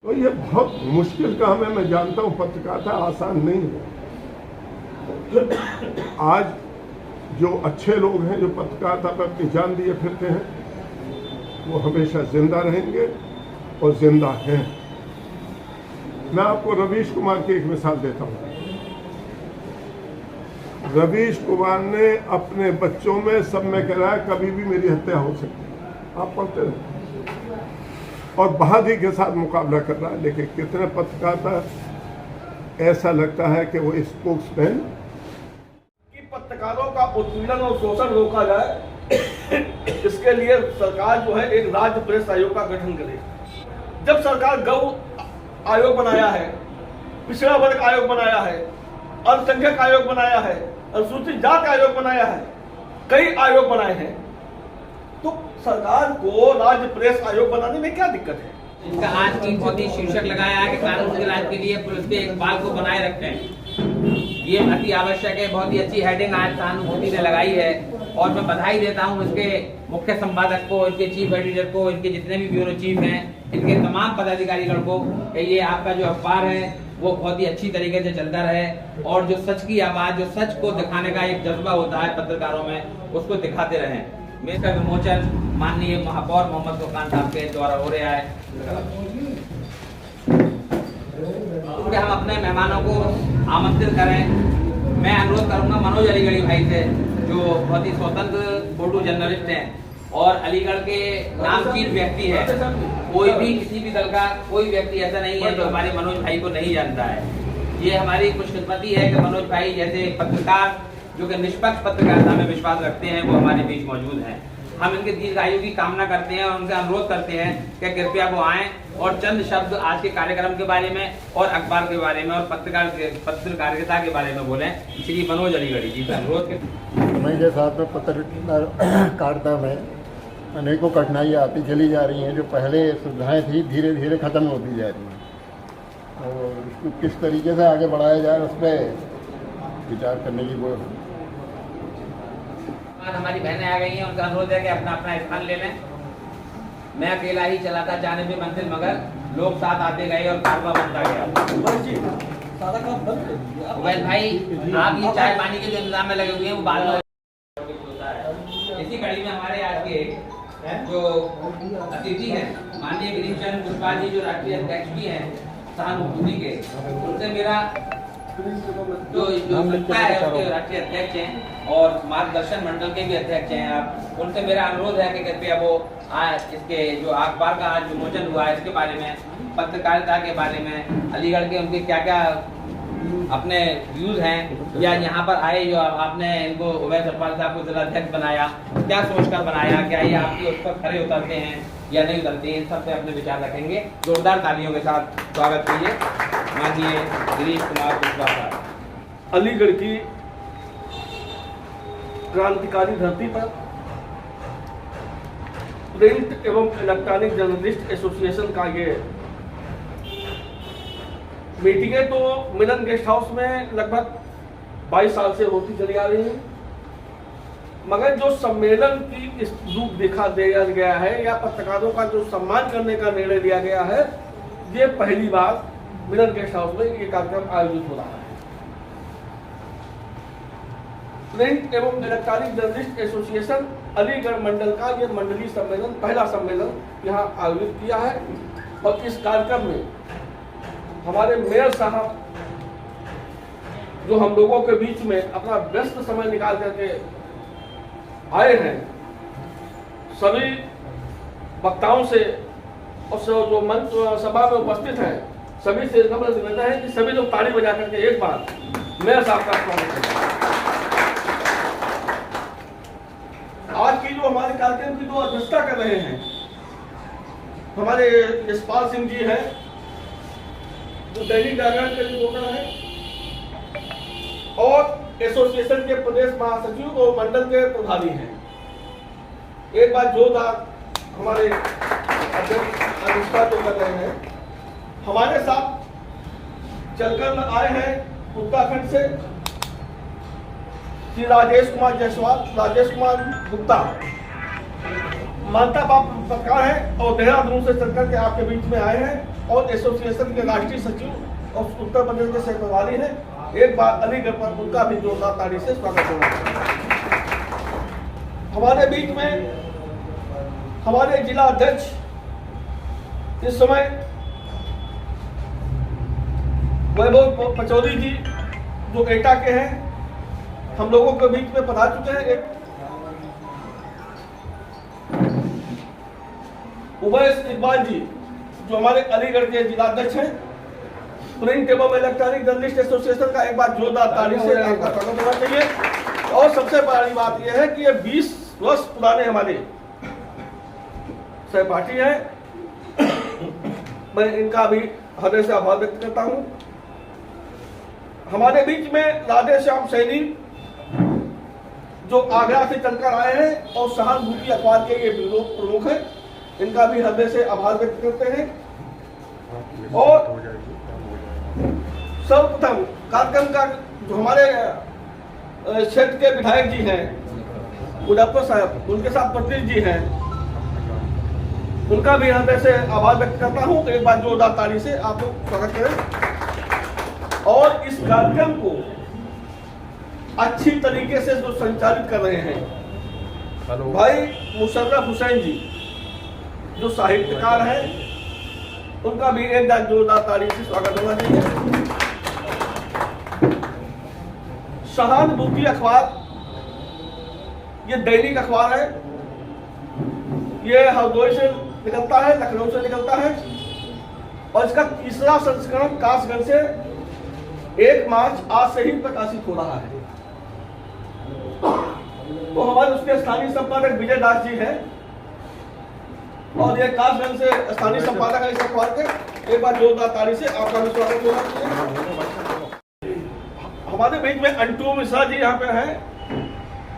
तो ये बहुत मुश्किल काम है, मैं जानता हूँ पत्रकारिता आसान नहीं है। आज जो अच्छे लोग हैं जो पत्रकारिता पर अपनी जान दिए फिरते हैं वो हमेशा जिंदा रहेंगे और जिंदा हैं। मैं आपको रवीश कुमार की एक मिसाल देता हूँ। रवीश कुमार ने अपने बच्चों में सब में कह रहा है कभी भी मेरी हत्या हो सकती है, आप पढ़ते रहे, और बहादुरी के साथ मुकाबला कर रहा है। लेकिन कितने पत्रकारिता ऐसा लगता है कि वो स्पोक्समैन कि पत्रकारों का उत्पीड़न और शोषण रोका जाए, इसके लिए सरकार जो है एक राज्य प्रेस आयोग का गठन करे। जब सरकार गौ आयोग बनाया है, पिछड़ा वर्ग आयोग बनाया है, अल्पसंख्यक आयोग बनाया है, अनुसूचित जाति आयोग बनाया है, कई आयोग बनाए हैं, तो सरकार को राज्य प्रेस आयोग बनाने में क्या दिक्कत है? इसका आज की बहुत ही शीर्षक लगाया है कि कानून के राज के लिए पुलिस के इकबाल को बनाए रखते हैं। ये अति आवश्यक है। बहुत ही अच्छी हेडिंग आज सहानुभूति ने लगाई है और मैं बधाई देता हूँ इसके मुख्य संपादक को, इनके चीफ एडिटर को, इनके जितने भी ब्यूरो चीफ हैं, इनके तमाम पदाधिकारीगण को कि ये आपका जो अखबार है वो बहुत ही अच्छी तरीके से चलता रहे और जो सच की आवाज, जो सच को दिखाने का एक जज्बा होता है पत्रकारों में, उसको दिखाते रहें। मेरा विमोचन माननीय महापौर मोहम्मद फुरकान साहब के द्वारा हो रहा है। हम अपने मेहमानों को आमंत्रित करें। मैं अनुरोध करूंगा मनोज अलीगढ़ी भाई से, जो बहुत ही स्वतंत्र फोटो जर्नलिस्ट हैं और अलीगढ़ के नामचीन व्यक्ति है। कोई भी किसी भी दल का कोई व्यक्ति ऐसा नहीं है जो हमारे मनोज भाई को नहीं जानता है। ये हमारी खुशकिस्मती है कि मनोज भाई जैसे पत्रकार जो कि निष्पक्ष पत्रकारिता में विश्वास रखते हैं वो हमारे बीच मौजूद हैं। हम इनके दीर्घायु की कामना करते हैं और उनसे अनुरोध करते हैं कि कृपया वो आएं और चंद शब्द आज के कार्यक्रम के बारे में और अखबार के बारे में और पत्रकारिता के बारे में बोलें। श्री मनोज अलीगढ़ी जी का अनुरोध। समय के साथ में पत्रकारिता में अनेकों कठिनाइयाँ आती चली जा रही हैं। जो पहले सुविधाएं थी धीरे धीरे खत्म होती जा रही हैं और इसको किस तरीके से आगे बढ़ाया जाए उस पर विचार करने की वो हमारी बहनें आ गई हैं, उनका अनुरोध है कि अपना अपना स्थान ले लें। मैं अकेला ही चलाता जाने पे मंजिल मगर लोग साथ आते गए और कारवा बनता गया। उबैद भाई आप ये चाय पानी के जो इंतजाम में लगे हुए हैं वो बाद में इसी कड़ी में हमारे आज के जो अतिथि हैं माननीय गिरीशचंद्र पुष्पा जी जो राष्ट्रीय अध्यक्ष भी हैं सहानुभूति के, उनसे मेरा जो संस्था है उसके राष्ट्रीय अध्यक्ष हैं और मार्गदर्शन मंडल के भी अध्यक्ष हैं आप, उनसे मेरा अनुरोध है कि कृपया वो आज इसके जो अखबार का आज विमोचन हुआ है इसके बारे में, पत्रकारिता के बारे में, अलीगढ़ के उनके क्या क्या अपने व्यूज हैं या यहाँ पर आए जो आपने इनको उवैस सरपाल साहब को जिला अध्यक्ष बनाया, क्या सोचकर बनाया, क्या ये आपकी उस पर खड़े उतरते हैं या नहीं उतरते हैं, इन सब पे अपने विचार रखेंगे। जोरदार तालियों के साथ स्वागत कीजिए माननीय गिरीश कुमार पुष्पा साहब। अलीगढ़ की क्रांतिकारी धरती पर प्रिंट एवं इलेक्ट्रॉनिक जर्नलिस्ट एसोसिएशन का ये मीटिंगें तो मिलन गेस्ट हाउस में लगभग 22 साल से होती चली आ रही हैं, मगर जो सम्मेलन की इस रूप दिया गया है या पत्रकारों का जो सम्मान करने का निर्णय लिया गया है, ये पहली बार मिलन गेस्ट हाउस में ये कार्यक्रम आयोजित हो रहा है। प्रिंट एवं इलेक्ट्रॉनिक जर्नलिस्ट एसोसिएशन अलीगढ़ मंडल का ये मंडलीय सम्मेलन, पहला सम्मेलन यहाँ आयोजित किया है और इस कार्यक्रम में हमारे मेयर साहब जो हम लोगों के बीच में अपना व्यस्त समय निकाल करके आए हैं, सभी वक्ताओं से और जो मंच सभा में उपस्थित हैं सभी से नम्र निवेदन है कि सभी लोग ताली बजा करके एक बार मेयर साहब का स्वागत करें। आज की जो हमारे कार्यक्रम की जो अध्यक्षता कर रहे हैं हमारे यशपाल सिंह जी हैं जो दैनिक जागरण के रिपोर्टर हैं और एसोसिएशन के प्रदेश महासचिव और मंडल के प्रभारी हैं। एक बार जोरदार हमारे अध्यक्षता जो कर रहे हैं। हमारे साथ चलकर आए हैं उत्तराखंड से श्री राजेश कुमार जायसवाल, राजेश कुमार गुप्ता, मानता पत्रकार हैं और देहरादून से चलकर के आपके बीच में आए हैं और एसोसिएशन के राष्ट्रीय सचिव और उत्तर प्रदेश के सेक्रेटरी हैं। एक बार अलीगढ़ पर उनका भी जोरदार ताली से स्वागत होगा। हमारे बीच में हमारे जिला अध्यक्ष इस समय वैभव पचौरी जी जो एटा के हैं, हम लोगों के बीच में पधार चुके हैं। एक उवैस इकबाल जी जो हमारे अलीगढ़ के जिलाध्यक्ष हैं। प्रिंट एवं इलेक्ट्रॉनिक जर्नलिस्ट एसोसिएशन का एक बार जोरदार ताली से आपका स्वागत होना चाहिए। और सबसे बड़ी बात यह है कि ये 20 वर्ष पुराने हमारे सहपाठी हैं। मैं इनका भी हृदय से आभार व्यक्त करता हूं। हमारे बीच में राधे श्याम सैनी जो आगरा से चलकर आए हैं और सहानुभूति अखबार के ये ब्यूरो प्रमुख हैं, इनका भी हृदय से आभार व्यक्त करते हैं। और सर्वप्रथम कार्यक्रम का जो हमारे क्षेत्र के विधायक जी हैं मुजफ्फर साहब, उनके साथ प्रतीक जी हैं, उनका भी हृदय से आभार व्यक्त करता हूं। एक बार जोरदार ताली से आप लोग स्वागत करें। और इस कार्यक्रम को अच्छी तरीके से जो संचालित कर रहे हैं भाई मुशर्रफ हुसैन जी जो साहित्यकार हैं, उनका भी एक बार जोरदार ताली से स्वागत होना चाहिए। सहानुभूति अखबार ये दैनिक अखबार है। ये हरदोई से निकलता है, लखनऊ से निकलता है और इसका तीसरा संस्करण कासगंज से 1 मार्च आज से ही प्रकाशित हो रहा है। तो हमारे उसके स्थानीय संपादक विजय दास जी हैं और ये कासगंज से स्थानीय संपादक है इस अखबार के। एक बार जोरदार ताली से आपका भी स्वागत होना चाहिए। हमारे बीच में अंटू मिश्रा जी यहाँ पे हैं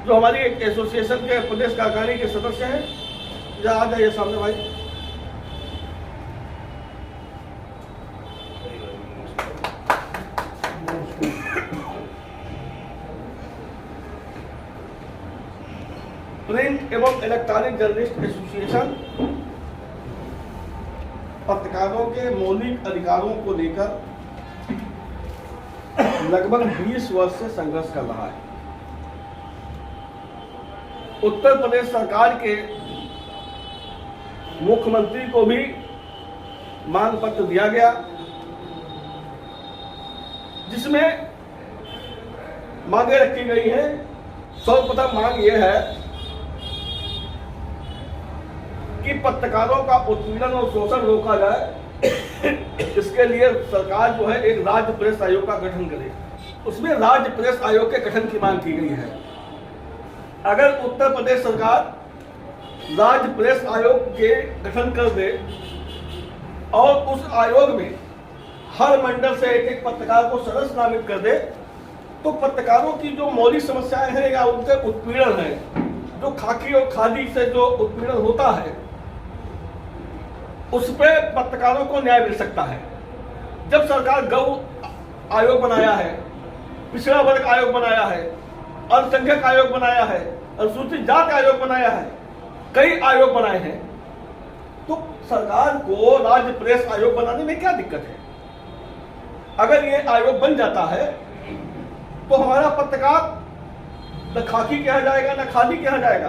जो हमारी एक एसोसिएशन के प्रदेश कार्यकारिणी के सदस्य हैं। जरा आ जाइए सामने भाई। प्रिंट एवं इलेक्ट्रॉनिक जर्नलिस्ट एसोसिएशन पत्रकारों के मौलिक अधिकारों को लेकर लगभग 20 वर्ष से संघर्ष कर रहा है। उत्तर प्रदेश सरकार के मुख्यमंत्री को भी मांग पत्र दिया गया जिसमें मांगे रखी गई हैं। सर्वप्रथम मांग यह है कि पत्रकारों का उत्पीड़न और शोषण रोका जाए। इसके लिए सरकार जो है एक राज्य प्रेस आयोग का गठन करे। उसमें राज्य प्रेस आयोग के गठन की मांग की गई है। अगर उत्तर प्रदेश सरकार राज्य प्रेस आयोग के गठन कर दे और उस आयोग में हर मंडल से एक पत्रकार को सदस्य नामित कर दे तो पत्रकारों की जो मौलिक समस्याएं हैं या उनके उत्पीड़न है, जो खाकी और खादी से जो उत्पीड़न होता है, उस पर पत्रकारों को न्याय मिल सकता है। जब सरकार गौ आयोग बनाया है, पिछड़ा वर्ग आयोग बनाया है, अल्पसंख्यक आयोग बनाया है, अनुसूचित जाति आयोग बनाया है, कई आयोग बनाए हैं, तो सरकार को राज्य प्रेस आयोग बनाने में क्या दिक्कत है? अगर ये आयोग बन जाता है तो हमारा पत्रकार न खाकी कहा जाएगा न खादी कहा जाएगा,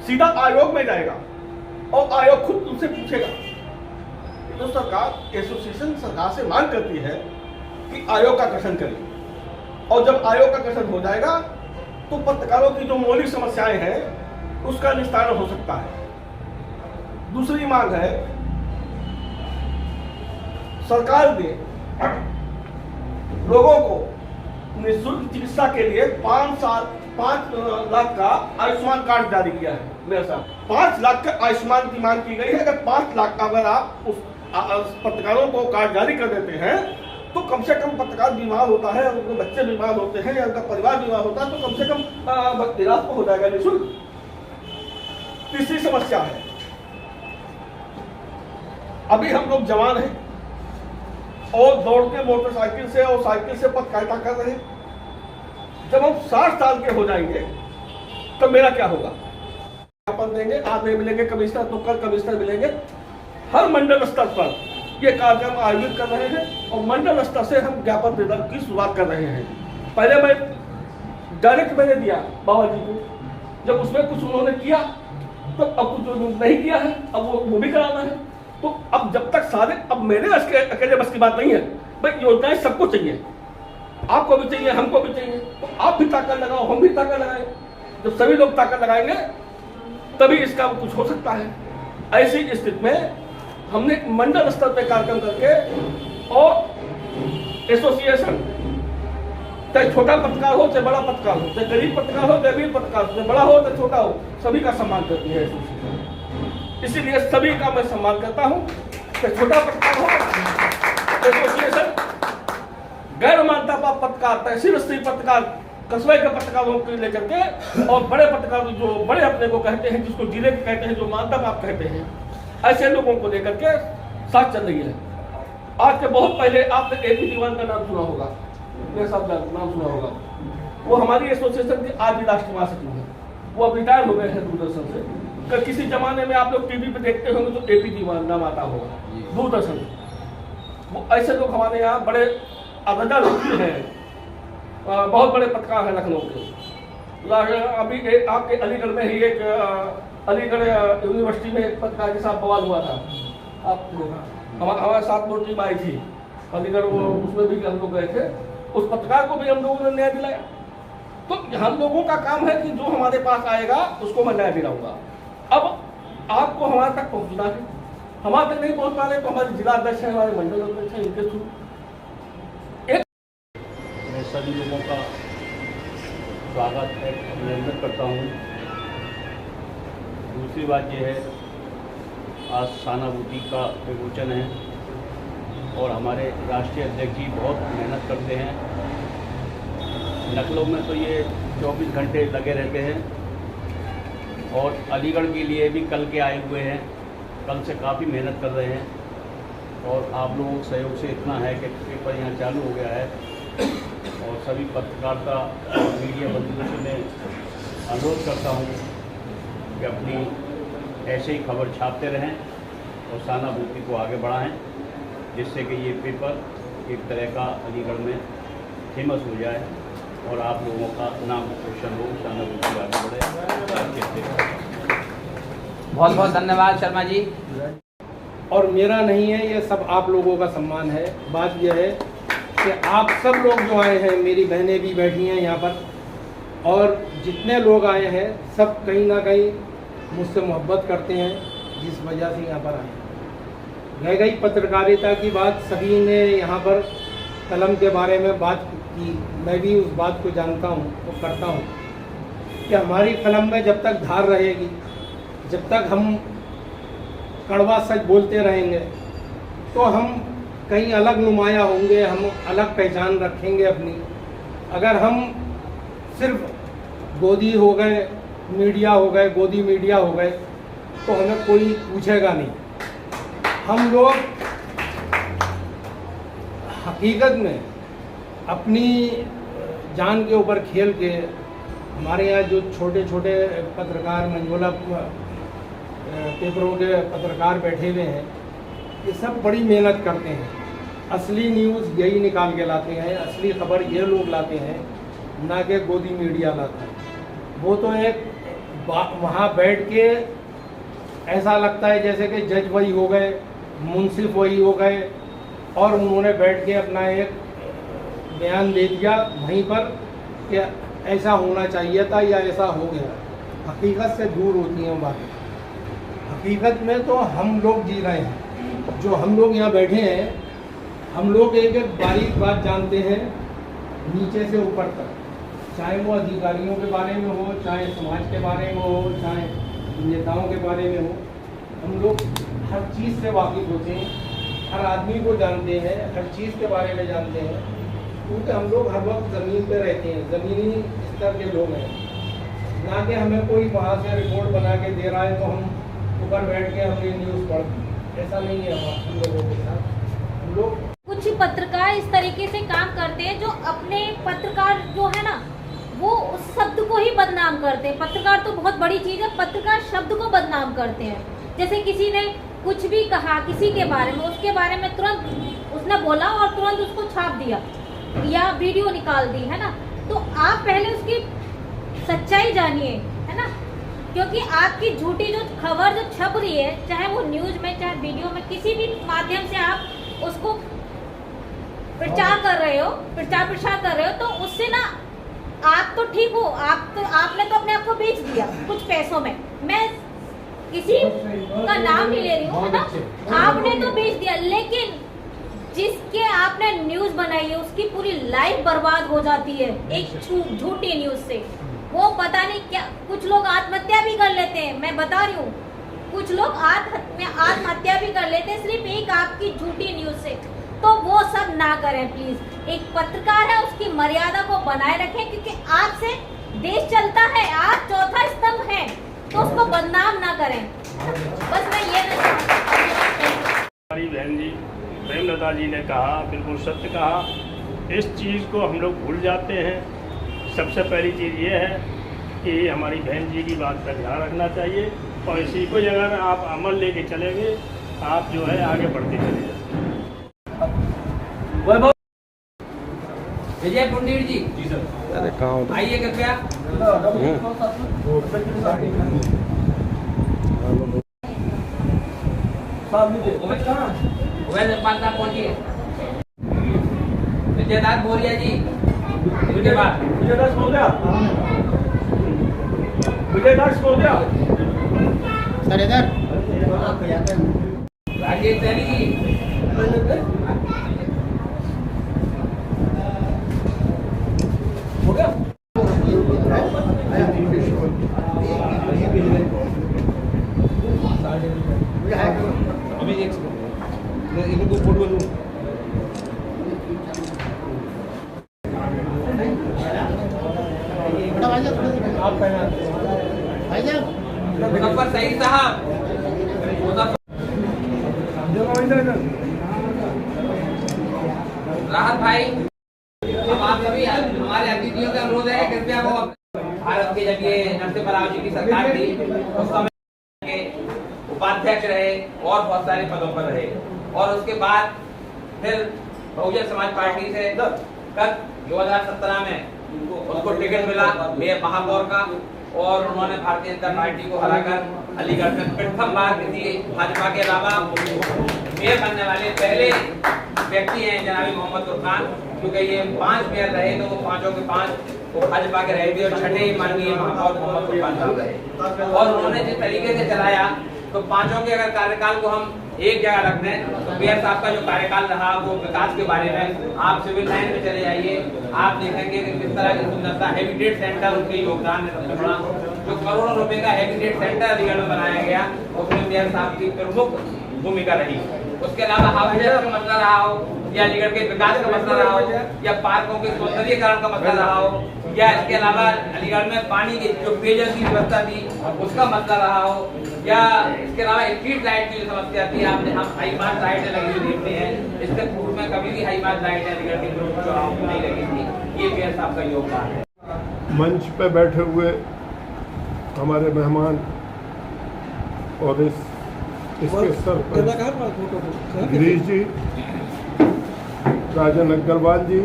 सीधा आयोग में जाएगा और आयोग खुद उनसे पूछेगा। तो सरकार एसोसिएशन सरकार से मांग करती है कि आयोग का गठन करें और जब आयोग का गठन हो जाएगा तो पत्रकारों की जो मौलिक समस्याएं हैं उसका निस्तारण हो सकता है। दूसरी मांग है सरकार ने लोगों को निःशुल्क चिकित्सा के लिए 5 लाख का आयुष्मान कार्ड जारी किया है। मेरे साथ 5 लाख का आयुष्मान की मांग की गई है। अगर 5 लाख का अगर आप उस पत्रकारों को कार्ड जारी कर देते हैं तो कम से कम पत्रकार बीमार होता है, उनके बच्चे बीमार होते हैं या उनका परिवार बीमार होता है तो कम से कम इलाज तो हो जाएगा निःशुल्क। तीसरी समस्या है, अभी हम लोग जवान हैं और दौड़ते मोटरसाइकिल से और साइकिल से पत्रकारिता कर रहे हैं। जब हम 60 साल के हो जाएंगे तो मेरा क्या होगा? ज्ञापन देंगे, आज नहीं मिलेंगे कमिश्नर तो कल कमिश्नर मिलेंगे। हर मंडल स्तर पर ये कार्यक्रम आयोजित कर रहे हैं और मंडल स्तर से हम ज्ञापन देने की शुरुआत कर रहे हैं। पहले मैं डायरेक्ट मैंने दिया बाबा जी को, जब उसमें कुछ उन्होंने किया तो अब कुछ नहीं किया है, अब वो भी कराना है। तो अब जब तक सारे, अब मेरे अकेले बस की बात नहीं है भाई, योजनाएं सबको चाहिए, आपको भी चाहिए, हमको भी चाहिए, तो आप भी ताकत लगाओ, हम भी ताकत लगाएं। जब सभी लोग ताकत लगाएंगे तभी इसका कुछ हो सकता है। ऐसी स्थिति में हमने मंडल स्तर पर कार्यक्रम करके और एसोसिएशन, चाहे छोटा पत्रकार हो चाहे बड़ा पत्रकार हो, चाहे गरीब पत्रकार हो चाहे अमीर पत्रकार हो, चाहे बड़ा हो चाहे छोटा हो, सभी का सम्मान करती है एसोसिएशन। इसीलिए सभी का मैं सम्मान करता हूं, चाहे छोटा पत्रकार हो, एसोसिएशन गैर मान्यता प्राप्त पत्रकार, तहसील स्तरीय पत्रकार, कस्बे के पत्रकारों को लेकर के और बड़े पत्रकार जो बड़े अपने को कहते हैं, जिसको जिले के कहते हैं, जो मान्यता प्राप्त कहते हैं, ऐसे लोगों को लेकर के साथ चल रही है। आज के बहुत पहले आपने एपी दीवान का नाम सुना होगा, मेरे साथ नाम सुना होगा, वो हमारी एसोसिएशन के आज भी राष्ट्रीय महासचिव हैं। वो अब रिटायर हो गए हैं दूरदर्शन से। किसी जमाने में आप लोग टीवी पे देखते होंगे तो एपी दीवान नाम आता होगा दूरदर्शन। वो ऐसे लोग हमारे यहाँ बड़े अवधा व्यक्ति हैं, बहुत बड़े पत्रकार हैं लखनऊ के। अभी आपके अलीगढ़ में ही एक अलीगढ़ यूनिवर्सिटी में एक पत्रकार के साथ बवाल हुआ था, आप हमारे साथ दो टीम आई थी अलीगढ़, वो उसमें भी हम लोग गए थे, उस पत्रकार को भी हम लोगों ने न्याय दिलाया। तो हम लोगों का काम है कि जो हमारे पास आएगा उसको मैं न्याय दिलाऊंगा। अब आपको हमारे तक पहुंचना है, हमारे तक नहीं पहुंच पा रहे तो हमारे जिला अध्यक्ष हैं, हमारे मंडल अध्यक्ष हैं, इनके थ्रू मैं सभी लोगों का स्वागत है, अभिनंदन करता हूँ। दूसरी बात यह है, आज सहानुभूति का विमोचन है और हमारे राष्ट्रीय अध्यक्ष जी बहुत मेहनत करते हैं। लखनऊ में तो ये 24 घंटे लगे रहते हैं और अलीगढ़ के लिए भी कल के आए हुए हैं, कल से काफ़ी मेहनत कर रहे हैं और आप लोगों के सहयोग से इतना है कि पेपर यहाँ चालू हो गया है और सभी पत्रकारिता और मीडिया बंधुओं से मैं अनुरोध करता हूँ कि अपनी ऐसे ही खबर छापते रहें और सहानुभूति को आगे बढ़ाएं, जिससे कि ये पेपर एक तरह का अलीगढ़ में फेमस हो जाए और आप लोगों का नाम रोशन हो, सहानुभूति आगे बढ़े। बहुत बहुत धन्यवाद शर्मा जी। और मेरा नहीं है, ये सब आप लोगों का सम्मान है। बात यह है कि आप सब लोग जो आए हैं, मेरी बहनें भी बैठी हैं यहाँ पर, और जितने लोग आए हैं सब कहीं ना कहीं मुझसे मोहब्बत करते हैं, जिस वजह से यहाँ पर आए हैं। रह गई पत्रकारिता की बात, सभी ने यहाँ पर कलम के बारे में बात की, मैं भी उस बात को जानता हूँ, वो करता हूँ कि हमारी कलम में जब तक धार रहेगी, जब तक हम कड़वा सच बोलते रहेंगे तो हम कहीं अलग नुमाया होंगे, हम अलग पहचान रखेंगे अपनी। अगर हम सिर्फ गोदी हो गए, मीडिया हो गए, गोदी मीडिया हो गए तो हमें कोई पूछेगा नहीं। हम लोग हकीकत में अपनी जान के ऊपर खेल के, हमारे यहाँ जो छोटे छोटे पत्रकार, मंझोला पेपरों के पत्रकार बैठे हुए हैं, ये सब बड़ी मेहनत करते हैं। असली न्यूज़ यही निकाल के लाते हैं, असली खबर ये लोग लाते हैं, ना कि गोदी मीडिया लाता है। वो तो एक वहाँ बैठ के ऐसा लगता है जैसे कि जज वही हो गए, मुंसिफ वही हो गए, और उन्होंने बैठ के अपना एक बयान दे दिया वहीं पर कि ऐसा होना चाहिए था या ऐसा हो गया। हकीकत से दूर होती हैं बातें। हकीकत में तो हम लोग जी रहे हैं, जो हम लोग यहाँ बैठे हैं, हम लोग एक एक बारीक बात जानते हैं, नीचे से ऊपर तक, चाहे वो अधिकारियों के बारे में हो, चाहे समाज के बारे में हो, चाहे नेताओं के बारे में हो। हम लोग हर चीज़ से वाकिफ़ होते हैं, हर आदमी को जानते हैं, हर चीज़ के बारे में जानते हैं, क्योंकि हम लोग हर वक्त ज़मीन पे रहते हैं, ज़मीनी स्तर के लोग हैं। ना कि हमें कोई वहाँ से रिपोर्ट बना के दे रहा है तो हम ऊपर बैठ के हमने न्यूज़ पढ़, ऐसा नहीं है हम लोगों के साथ। हम लोग कुछ पत्रकार इस तरीके से काम करते हैं जो अपने पत्रकार जो है ना वो उस शब्द को ही बदनाम करते हैं। पत्रकार तो बहुत बड़ी चीज है, पत्रकार शब्द को बदनाम करते हैं। जैसे किसी ने कुछ भी कहा किसी के बारे में, उसके बारे में तुरंत उसने बोला और तुरंत उसको छाप दिया या वीडियो निकाल दी, है ना। तो आप पहले उसकी सच्चाई जानिए, है ना, क्योंकि आपकी झूठी जो खबर जो छप रही है, चाहे वो न्यूज में चाहे वीडियो में, किसी भी माध्यम से आप उसको प्रचार कर रहे हो, प्रचार प्रसार कर रहे हो, तो उससे ना आप तो ठीक हो, आपने तो अपने आप को बेच दिया कुछ पैसों में। मैं किसी का नाम नहीं ले रही हूँ, है ना, आपने तो बेच दिया, लेकिन जिसके आपने न्यूज बनाई है उसकी पूरी लाइफ बर्बाद हो जाती है एक झूठी न्यूज से। वो पता नहीं क्या, कुछ लोग आत्महत्या भी कर लेते हैं, मैं बता रही हूँ, कुछ लोग आत्महत्या भी कर लेते हैं सिर्फ एक आपकी झूठी न्यूज से। तो वो सब ना करें प्लीज। एक पत्रकार है, उसकी मर्यादा को बनाए रखें, क्योंकि आज से देश चलता है, आप चौथा स्तंभ है, तो उसको बदनाम ना करें। बस मैं ये हमारी बहन जी प्रेमलता जी ने कहा, बिल्कुल सत्य कहा। इस चीज़ को हम लोग भूल जाते हैं। सबसे पहली चीज़ ये है कि हमारी बहन जी की बात का ध्यान रखना चाहिए, और इसी को अगर आप अमल लेके चलेंगे, आप जो है आगे बढ़ते चले जाएंगे। विजय पुंडीर जी, अरे कहाँ आइए कृपया। उवैस इकबाल साहब पहुंचिए। विजयदास बोरिया जी, उनके बाद विजयदास महोदया, विजयदास महोदया, सर इधर राजेश सैनी जी, हो गया। अभी एक सेकंड, मैं इनको फोटो लूँ। आप मुजफ्फर सईद साहब, राहत भाई, अब आप सभी हमारे अतिथियों का अनुरोध है, कृपया वो भारत के जब ये नरसिम्हा राव जी की सरकार थी उस समय के उपाध्यक्ष रहे और बहुत सारे पदों पर रहे, और उसके बाद फिर बहुजन समाज पार्टी से कल 2017 में उनको टिकट मिला मेयर महापौर का, और उन्होंने भारतीय जनता पार्टी को हराकर अलीगढ़ में प्रथम बार किसी भाजपा के अलावा मेयर बनने वाले पहले व्यक्ति हैं जनाबी मोहम्मद खान, क्योंकि ये 5 मेयर रहे तो वो 5 के 5 वो भाजपा के रहे थे, और छठे माननीय महापौर मोहम्मद खान साहब रहे। और उन्होंने जिस तरीके से चलाया, तो 5 के अगर कार्यकाल को हम एक जगह रख दें, तो मेयर साहब का जो कार्यकाल रहा वो विकास के बारे में, आप सिविल लाइन में चले जाइए, आप देखेंगे कि किस तरह की सुंदरता, हैबिटेट सेंटर उनके योगदान है सबसे बड़ा, जो करोड़ों रुपए का हैबिटेट सेंटर अलीगढ़ में बनाया गया, उसमें मेयर साहब की प्रमुख भूमिका रही। उसके अलावा हाउसिंग का मसला रहा हो, या अलीगढ़ के विकास का मसला रहा हो, या पार्कों के सौंदर्यीकरण का मसला रहा हो, या इसके अलावा अलीगढ़ में पानी की जो पेयजल की व्यवस्था थी उसका मसला रहा हो, या इसके अलावा स्ट्रीट लाइट की जो समस्या थी, आपने हम हाई मार्च लाइटें लगी हुई देखते हैं, इससे पूर्व में कभी भी हाई मार्च लाइटें अलीगढ़ के चौराहों में नहीं लगी थी। ये मेयर साहब का योगदान है। मंच पे बैठे हुए हमारे मेहमान और इसके सरपंच गिरीश जी, राजन अग्रवाल जी,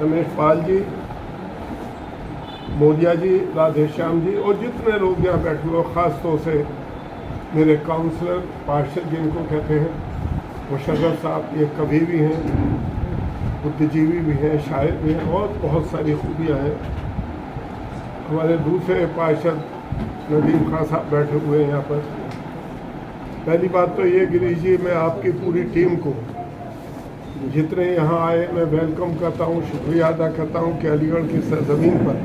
रमेश पाल जी, मोदिया जी, राधेश्याम जी, और जितने लोग यहाँ बैठे हुए, ख़ास तौर से मेरे काउंसलर पार्षद जिनको कहते हैं, मुशर्रफ साहब, ये कवि भी हैं, बुद्धिजीवी भी हैं, शायर भी हैं, और बहुत सारी खूबियाँ हैं। हमारे दूसरे पार्षद नदीम खान साहब बैठे हुए हैं यहाँ पर। पहली बात तो ये गिरीश जी, मैं आपकी पूरी टीम को जितने यहाँ आए मैं वेलकम करता हूँ, शुक्रिया अदा करता हूँ कि अलीगढ़ की सरजमीन पर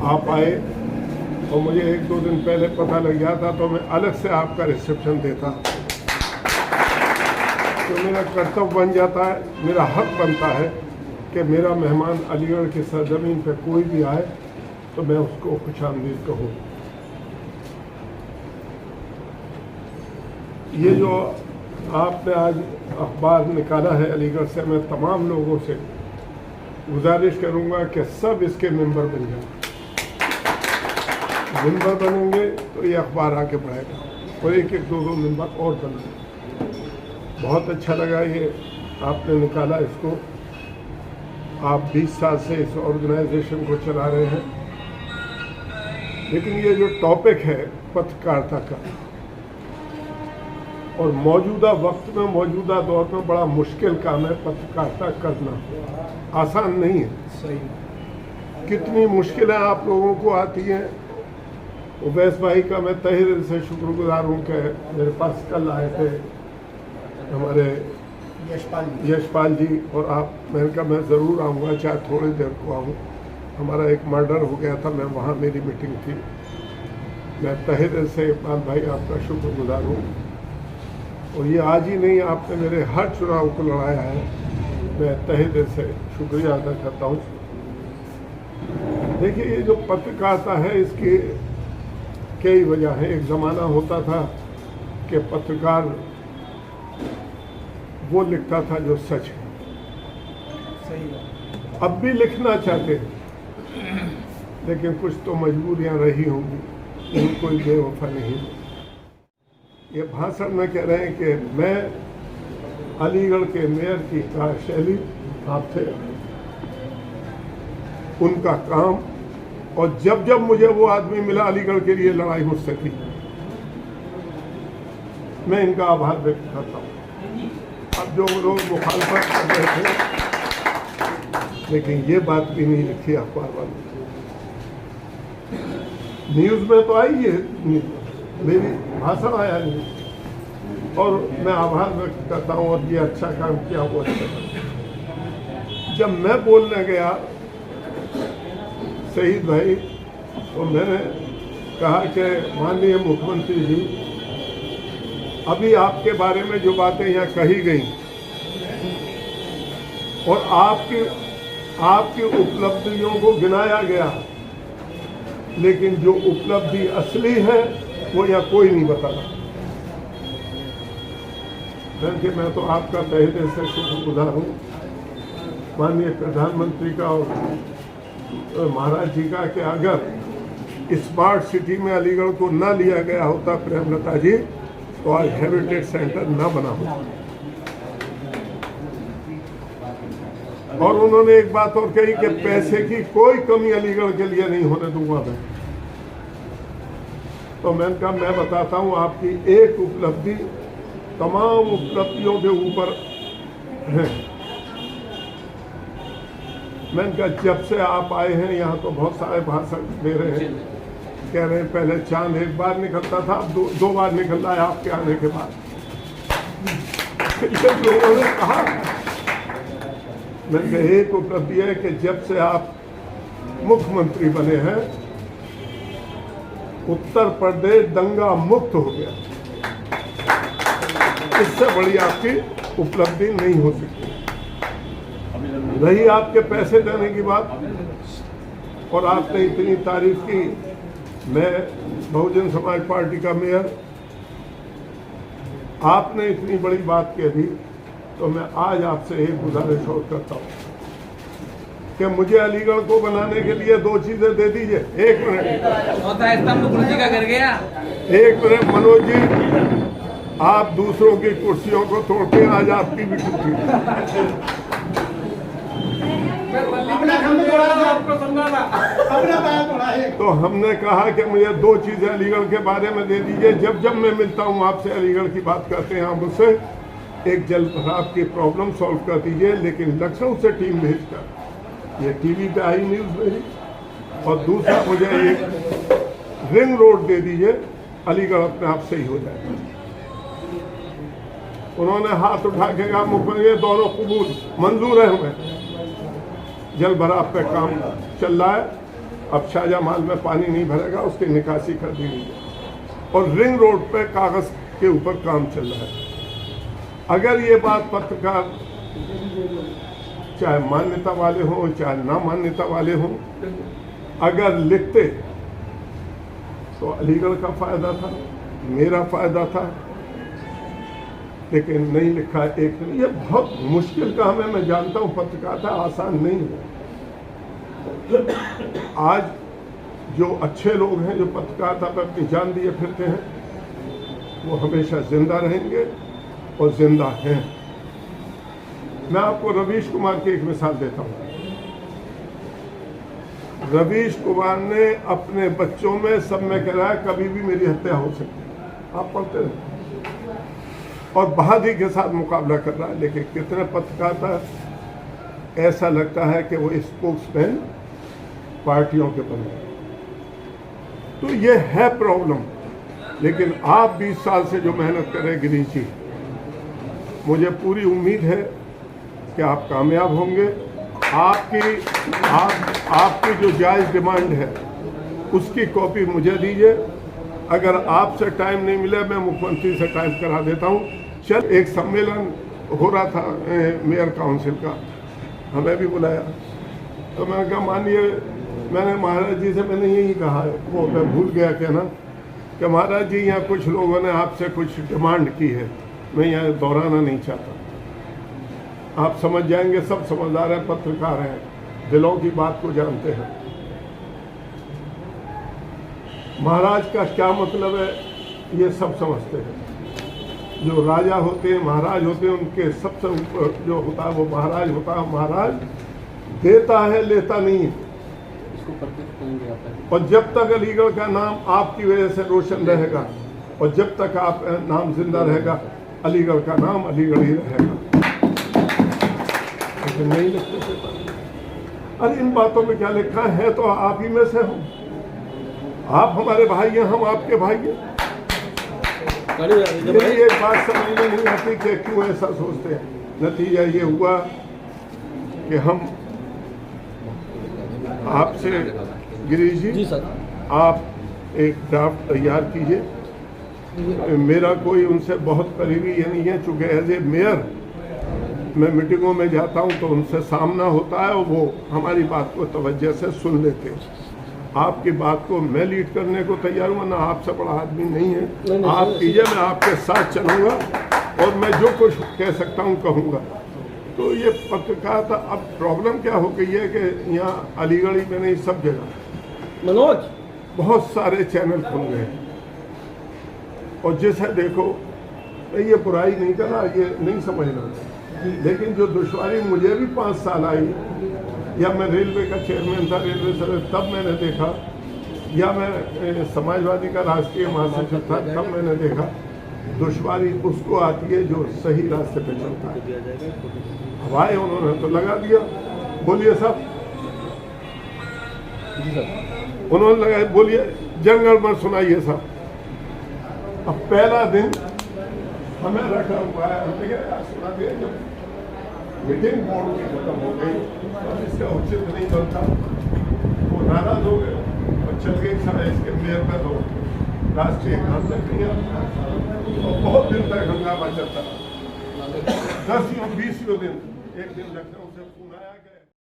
आप आए, और मुझे 1-2 दिन पहले पता लग गया था तो मैं अलग से आपका रिसेप्शन देता, तो मेरा कर्तव्य बन जाता है, मेरा हक बनता है कि मेरा मेहमान अलीगढ़ की सरजमीन पर कोई भी आए तो मैं उसको खुशामदीद कहूँ। ये जो आपने आज अखबार निकाला है अलीगढ़ से, मैं तमाम लोगों से गुजारिश करूंगा कि सब इसके मेंबर बन जाएं। मेंबर बनेंगे तो ये अखबार आगे बढ़ेगा और एक एक दो मेंबर और बनेंगे। बहुत अच्छा लगा ये आपने निकाला इसको। आप 20 साल से इस ऑर्गेनाइजेशन को चला रहे हैं, लेकिन ये जो टॉपिक है पत्रकारिता का और मौजूदा वक्त में, मौजूदा दौर में बड़ा मुश्किल काम है पत्रकारिता करना, आसान नहीं है। सही। कितनी मुश्किलें आप लोगों को आती हैं। उवैस भाई का मैं तहे दिल से शुक्रगुजार हूँ कि मेरे पास कल आए थे हमारे यशपाल जी, और आप, मैंने कहा मैं ज़रूर आऊँगा, चाहे थोड़ी देर को आऊँ। हमारा एक मर्डर हो गया था, मैं वहाँ मेरी मीटिंग थी। मैं तहे दिल से इकबाल भाई आपका शुक्रगुजार हूँ। और ये आज ही नहीं, आपने मेरे हर चुनाव को लड़ाया है, मैं तहे दिल से शुक्रिया अदा करता हूँ। देखिए, ये जो पत्रकारिता है इसकी कई वजह है। एक ज़माना होता था कि पत्रकार वो लिखता था जो सच है। सही। अब भी लिखना चाहते हैं, लेकिन कुछ तो मजबूरियां रही होंगी, कोई बेवफा नहीं। ये भाषण में कह रहे हैं कि मैं अलीगढ़ के मेयर की कार्यशैली आपसे, उनका काम, और जब जब मुझे वो आदमी मिला अलीगढ़ के लिए लड़ाई मुझसे की, मैं इनका आभार व्यक्त करता हूँ। अब जो लोग मुखालफत कर रहे थे, लेकिन ये बात भी नहीं लिखी अखबार वालों, न्यूज़ में तो आई है, मेरी भाषण आया नहीं, और मैं आभार व्यक्त करता हूँ। और ये अच्छा काम किया, वो अच्छा काम। जब मैं बोलने गया शहीद भाई, तो मैंने कहा कि माननीय मुख्यमंत्री जी, अभी आपके बारे में जो बातें यहाँ कही गई और आपकी उपलब्धियों को गिनाया गया, लेकिन जो उपलब्धि असली है वो यहाँ कोई नहीं बताता। मैं तो आपका तहे दिल से शुक्रगुजार हूँ, माननीय प्रधानमंत्री का और महाराज जी का, कि अगर स्मार्ट सिटी में अलीगढ़ को न लिया गया होता प्रेमलता जी, तो आज हेरिटेज सेंटर न बना होता। और उन्होंने एक बात और कही कि पैसे की कोई कमी अलीगढ़ के लिए नहीं होने दूंगा मैं। तो मैंने कहा मैं बताता हूँ आपकी एक उपलब्धि तमाम उपलब्धियों के ऊपर है। मैंने कहा जब से आप आए हैं यहाँ तो बहुत सारे भाषण दे रहे हैं, कह रहे हैं पहले चांद एक बार निकलता था, अब दो बार निकल रहा है आपके आने के बाद। लोगों ने कहा, मैंने कहा एक उपलब्धि है कि जब से आप मुख्यमंत्री बने हैं उत्तर प्रदेश दंगा मुक्त हो गया। इससे बड़ी आपकी उपलब्धि नहीं हो सकती। रही आपके पैसे देने की बात, और आपने इतनी तारीफ की, मैं बहुजन समाज पार्टी का मेयर, आपने इतनी बड़ी बात कह दी, तो मैं आज आपसे एक गुजारिश और करता हूँ कि मुझे अलीगढ़ को बनाने के लिए दो चीजें दे दीजिए। एक मिनट, एक मिनट मनोज जी, आप दूसरों की कुर्सियों को तोड़ते हैं, आज आपकी भी टूटी। तो हमने कहा कि मुझे दो चीजें अलीगढ़ के बारे में दे दीजिए। जब जब मैं मिलता हूँ आपसे अलीगढ़ की बात करते हैं आप मुझसे, एक जल भराव की प्रॉब्लम सॉल्व कर दीजिए, लेकिन लखनऊ से टीम भेजकर, ये टीवी पे आई न्यूज़ मेरी। और दूसरा मुझे एक रिंग रोड दे दीजिए, अलीगढ़ अपने आप से ही हो जाएगा। उन्होंने हाथ उठा के कहा मुख्यमंत्री दोनों कबूल मंजूर है हमें। जल भराव पे काम चल रहा है, अब शाहजहां में पानी नहीं भरेगा, उसकी निकासी कर दी गई है, और रिंग रोड पे कागज के ऊपर काम चल रहा है। अगर ये बात पत्रकार चाहे मान्यता वाले हों चाहे ना मान्यता वाले हों अगर लिखते तो अलीगढ़ का फायदा था, मेरा फायदा था, लेकिन नहीं लिखा एक दिन। ये बहुत मुश्किल काम है, मैं जानता हूँ पत्रकारिता आसान नहीं है। आज जो अच्छे लोग हैं जो पत्रकारिता पर अपनी जान दिए फिरते हैं वो हमेशा जिंदा रहेंगे और जिंदा हैं। मैं आपको रवीश कुमार की एक मिसाल देता हूँ। रवीश कुमार ने अपने बच्चों में सब में कह रहा है कभी भी मेरी हत्या हो सकती है, आप पढ़ते रहे, और बहादुरी के साथ मुकाबला कर रहा है। लेकिन कितने पत्रकारिता ऐसा लगता है कि वो स्पोक्समैन पार्टियों के बने। तो ये है प्रॉब्लम। लेकिन आप 20 साल से जो मेहनत कर रहे हैं गिरीश जी, मुझे पूरी उम्मीद है कि आप कामयाब होंगे। आपकी जो जायज़ डिमांड है उसकी कॉपी मुझे दीजिए। अगर आपसे टाइम नहीं मिला मैं मुख्यमंत्री से टाइप करा देता हूँ। चल, एक सम्मेलन हो रहा था मेयर काउंसिल का, हमें भी बुलाया, तो मैंने कहा माननीय, मैंने महाराज जी से मैंने यही कहा है, वो मैं भूल गया कहना, कि महाराज जी यहाँ कुछ लोगों ने आपसे कुछ डिमांड की है, मैं यहाँ दोहराना नहीं चाहता। आप समझ जाएंगे, सब समझदार हैं, पत्रकार हैं, दिलों की बात को जानते हैं। महाराज का क्या मतलब है ये सब समझते हैं। जो राजा होते हैं, महाराज होते हैं, उनके सबसे ऊपर जो होता है वो महाराज होता है। महाराज देता है, लेता नहीं है। और जब तक अलीगढ़ का नाम आपकी वजह से रोशन रहेगा और जब तक आप नाम जिंदा रहेगा, अलीगढ़ का नाम अलीगढ़ ही रहेगा। लेकिन नहीं लिखते पेपर। अरे इन बातों में क्या लिखा है, तो आप ही में से हो। आप हमारे भाई हैं, हम आपके भाई हैं। मेरी एक बात समझ में नहीं आती कि क्यों ऐसा सोचते हैं। नतीजा ये हुआ कि हम आपसे, गिरीश जी सर, आप एक ड्राफ्ट तैयार कीजिए। मेरा कोई उनसे बहुत करीबी ये नहीं है, चूँकि एज ए मेयर मैं मीटिंगों में जाता हूं तो उनसे सामना होता है और वो हमारी बात को तवज्जो से सुन लेते हैं। आपकी बात को मैं लीड करने को तैयार हूँ, ना आपसे बड़ा आदमी नहीं है। आप कीजिए, मैं आपके साथ चलूँगा और मैं जो कुछ कह सकता हूँ कहूँगा। तो ये पत्रकारिता, अब प्रॉब्लम क्या हो गई है कि यहाँ अलीगढ़ में नहीं, सब जगह मनोज बहुत सारे चैनल खुल गए हैं। और जैसे देखो, मैं ये बुराई नहीं कर रहा, ये नहीं समझना, लेकिन जो दुश्वारी मुझे भी 5 साल आई, या मैं रेलवे का चेयरमैन था, रेलवे सर्विस, तब मैंने देखा, या मैं समाजवादी का राष्ट्रीय महासचिव था, तब मैंने देखा दुश्वारी उसको आती है जो सही रास्ते पे चलता है। हवाएं उन्होंने तो लगा दिया, बोलिए साहब, उन्होंने लगाया, बोलिए जंगल में सुनाइए साहब। अब पहला दिन हमें रखा हुआ है, हमने क्या सुना दिया, जब मीटिंग बोर्ड की खत्म हो गई तो इसका उचित नहीं बनता, वो नाराज हो गए और चल गए, इसके मेयर का तो राष्ट्रीय कांग्रेस नहीं आता, और बहुत दिन तक हंगामा चलता। 10 या 20 दिन एक दिन लखनऊ से फोन आया कि